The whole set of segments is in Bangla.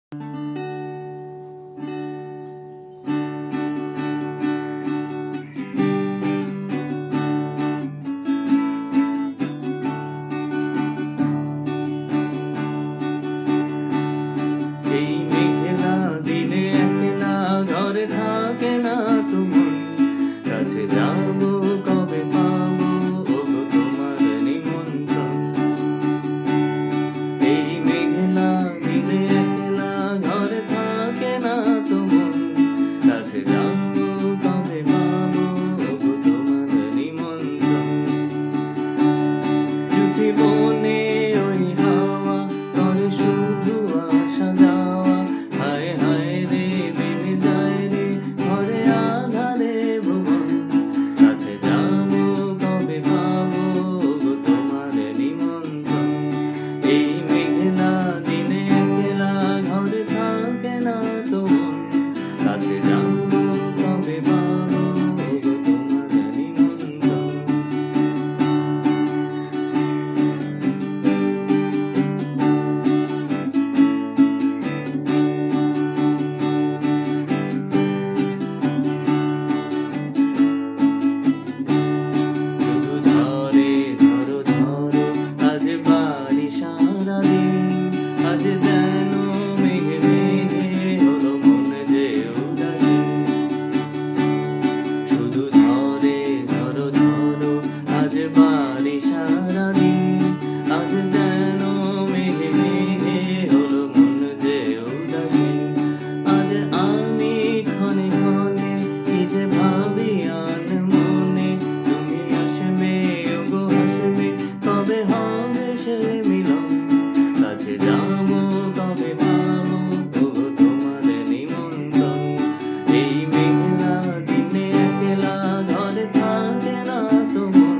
এই মেঘলা দিনে একলা ঘরে থাকে না তুমি, কাছে যাবো কবে পাবো ওগো তোমার নিমন্ত্রণ। এই মেঘলা দিনে একলা ঘরে থাকে না তুমি, কাছে যাবো কবে পাবো ওগো তোমার নিমন্ত্রণ। যদি বনে ওই হাওয়া করে শুধু আসা যাওয়া, হায় হায় রে দিন যায় রে ঘরে আধারে ভুবন, কাছে যাবো কবে পাবো গো তোমার নিমন্ত্রণ। এই মেঘলা দিনে একলা ঘরে থাকে না তোমার, কাছে যাবো কবে পাবো গো তোমার নিমন্ত্রণ। আজ যেন মেঘে মেঘে হলো মন যে উদাসী, শুধু ধরে ধরো ধরো আজ বাড়ি সারাদিন। আজ যেন মেঘে মেঘে হলো মন যে উদাসী, আজ আমি ক্ষণে ক্ষণে কি যে ভাবি আন মনে, তুমি আসবে ওগো আসবে কবে হবে সে মিলন, কাছে যাবো কবে পাবো ওগো তোমার নিমন্ত্রণ। এই মেঘলা দিনে একলা ঘরে থাকে না তোমার,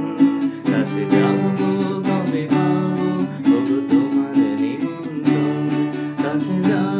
কাছে যাবো কবে পাবো ওগো তোমার নিমন্ত্রণ, কাছে যাবো।